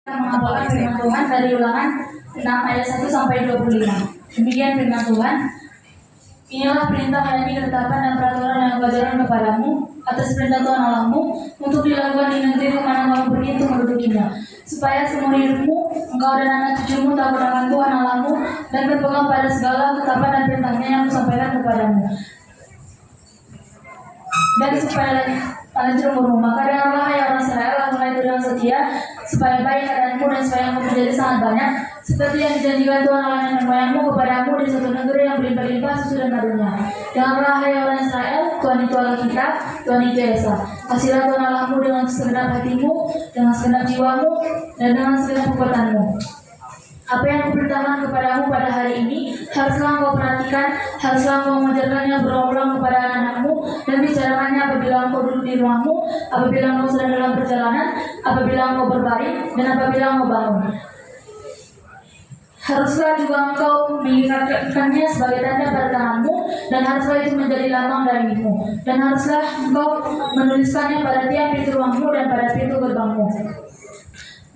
menghafalkan firman Tuhan dari Ulangan 6 ayat 1 sampai 25. Demikian firman Tuhan. Inilah perintah yang ketetapan dan peraturan yang aku ajarkan kepadamu atas perintah Tuhan Allahmu untuk dilakukan di negeri kemana kamu pergi untuk mendudukinya, supaya seumur hidupmu engkau dan anak cucumu takut akan Tuhan Allahmu dan berpegang pada segala ketetapan dan perintahnya yang kusampaikan kepadamu. Dan supaya lanjut umurmu, maka dengarlah hai orang Israel, lakukanlah itu dengan setia, supaya baik keadaanmu dan supaya engkau menjadi sangat banyak, seperti yang dijanjikan Tuhan Allah nenek moyangmu kepadamu di suatu negeri yang berlimpah-limpah susu dan madunya. Dengarlah hai orang Israel, Tuhan itu Allah kita, Tuhan itu Esa. Kasihlah Tuhan Allahmu dengan segenap hatimu, dengan segenap jiwamu, dan dengan segenap kekuatanmu. Apa yang kuperintahkan kepadamu pada hari ini haruslah engkau perhatikan, haruslah engkau mengajarkannya berulang-ulang kepada anak-anakmu dan bicarakannya apabila engkau duduk di rumahmu, apabila engkau sedang dalam perjalanan, apabila engkau berbaring, dan apabila engkau bangun. Haruslah juga engkau mengikatkannya sebagai tanda pada tanganmu, dan haruslah itu menjadi lambang darimu, dan haruslah engkau menuliskannya pada tiap pintu rumahmu dan pada pintu gerbangmu.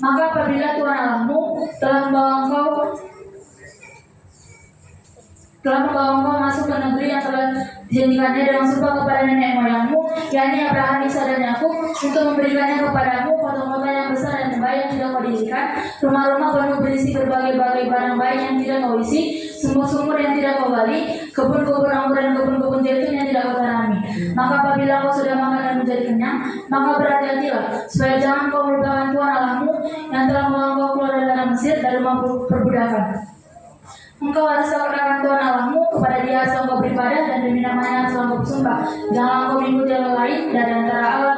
Maka apabila Tuhan Allahmu telah membawa engkau masuk ke negeri yang telah dijanjikannya dengan sumpah kepada nenek moyangmu, yakni Abraham, Ishak dan Yakub, untuk memberikannya kepadamu kota-kota yang besar dan baik yang tidak kau dirikan, rumah-rumah penuh berisi berbagai-bagai barang baik yang tidak kau isi, sumur-sumur yang tidak kau gali, kebun-kebun anggur dan kebun-kebun zaitun yang tidak kau tanami. Maka apabila kau sudah makan dan menjadi kenyang, maka berhati-hatilah supaya jangan kau melupakan Tuhan Allahmu yang telah membawa engkau keluar dari tanah Mesir, dari rumah perbudakan. Engkau harus lakukan Tuhan Allahmu, kepada Dia harus engkau beribadah dan demi namanya harus engkau bersumpah. Jangan engkau mengikuti Allah lain dari antara Allah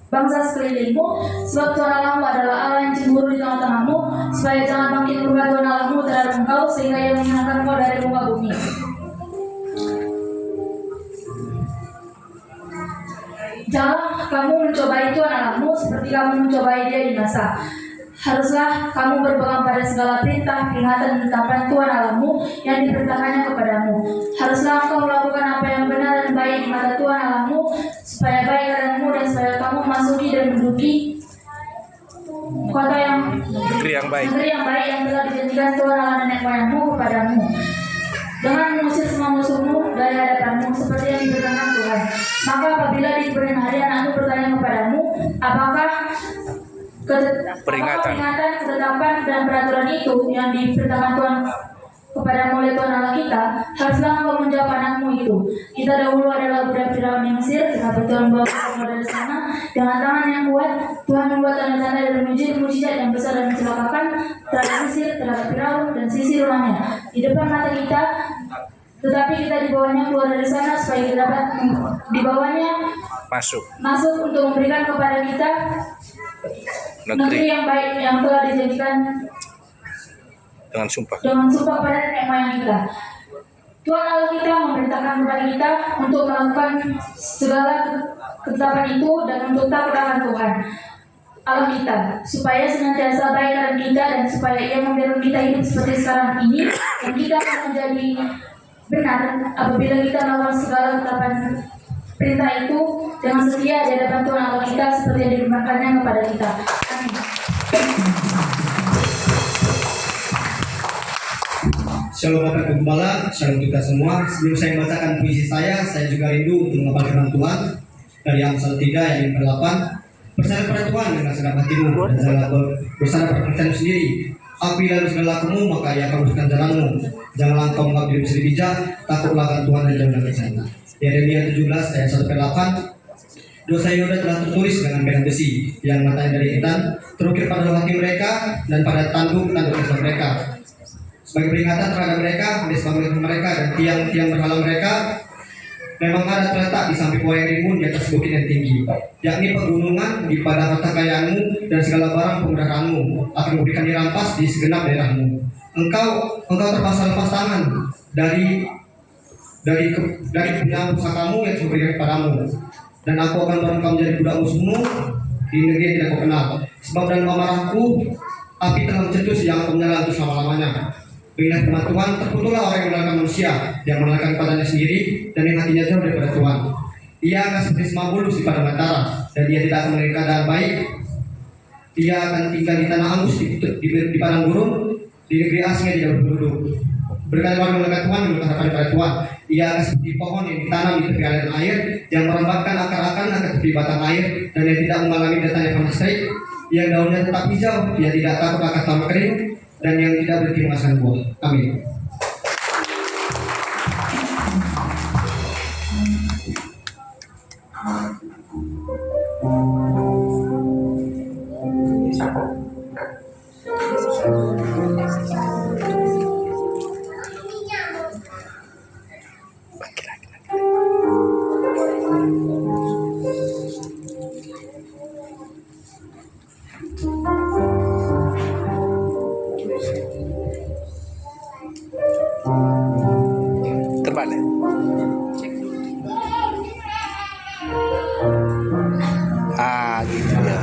bangsa sekelilingmu, sebab Tuhan Allahmu adalah Allah yang cemburu di tengah-tengahmu, supaya jangan bangkit murka Tuhan Allahmu terhadap engkau sehingga Ia menghinakan engkau dari muka bumi. Janganlah kamu mencobai Tuhan Allahmu seperti kamu mencobai Dia di masa. Haruslah kamu berpegang pada segala perintah, peringatan, dan ketetapan Tuhan Allahmu yang diperintahkannya kepadamu. Haruslah engkau melakukan apa yang benar dan baik di mata Tuhan Allahmu, supaya baik keadaanmu dan supaya kamu memasuki dan menduduki kota negeri yang baik yang telah dijanjikan Tuhan Allah nenek moyangmu kepadamu, dengan mengusir semua musuhmu dari hadapanmu seperti yang diberitakan Tuhan. Maka apabila di kemudian hari anakmu bertanya kepadamu, apakah peringatan, ketetapan dan peraturan itu yang diperintahkan Tuhan kepada oleh Tuhan Allah kita, haruslah engkau menjawab anakmu itu. Kita dahulu adalah budak Firaun di Mesir, tetapi Tuhan membawa kita dari sana dengan tangan yang kuat. Tuhan membuat tanda-tanda dan mujizat yang besar dan mencelakakan terhadap Mesir, terhadap Firaun dan sisi rumahnya di depan mata kita. Tetapi kita dibawanya keluar dari sana supaya kita dapat dibawanya masuk untuk memberikan kepada kita negeri yang baik yang telah dijanjikan dengan sumpah pada nenek moyang kita. Tuhan Allah kita memerintahkan kepada kita untuk melakukan segala ketetapan itu dan untuk takut akan Tuhan Allah kita, supaya senantiasa baik keadaan kita dan supaya Ia membiarkan kita hidup seperti sekarang ini, dan kita akan menjadi benar apabila kita melakukan segala ketetapan perintah itu dengan setia di hadapan Tuhan Allah kita seperti yang difirmankannya kepada kita. Amin. Shalom Bapak Ibu Gembala, shalom kita semua. Sebelum saya membacakan puisi saya juga rindu untuk menghafal firman Tuhan dari Amsal 3 ayat 8. Bersandar pada Tuhan dengan segenap hatimu dan janganlah bersandar pada pengertianmu sendiri. Apabila segala lakumu, maka Ia akan luruskan jalanmu. Janganlah engkau menganggap dirimu sendiri bijak, takutlah akan Tuhan dan janganlah bersandar. Yeremia 17 ayat 1-8. Dosa Yehuda telah tertulis dengan pena besi yang matanya dari intan, terukir pada hati mereka dan pada tanduk-tanduk mereka. Sebagai peringatan terhadap mereka, di sebagian mereka dan tiang-tiang berhala mereka memang ada terletak di samping puai rimbun di atas bukit yang tinggi, yakni pegunungan di padang harta kayaanmu dan segala barang penggunaanmu akan memberikan dirampas di segenap daerahmu. Engkau terpaksa lepas tangan dari punya pusakamu yang diberikan kepadamu, dan aku akan merengkau menjadi budak musuhmu di negeri yang tidak kau kenal. Sebab dalam amarahku api telah mencetus yang akan menyala untuk selama-lamanya. Mengingat firman Tuhan, terkutuklah orang yang menolakkan manusia, yang menolakkan kepadanya sendiri dan yang hatinya jauh daripada Tuhan. Ia akan seperti semua bulus di padang antara, dan dia tidak akan memiliki keadaan baik Ia akan tinggal di tanah angus, di padang gurun, di negeri asing yang tidak berpenduduk. Berkali-kali melekat Tuhan, mengatakan kepada Tuhan, ia akan seperti pohon yang ditanam di tepi aliran air, yang merembakkan akar-akarnya ke tepi batang air, dan yang tidak mengalami datangnya panas terik, yang daunnya tetap hijau, yang tidak takut akan tanah kering, dan yang tidak berhenti menghasilkan buah. Amin. Terbalik. Ah, gitu ya.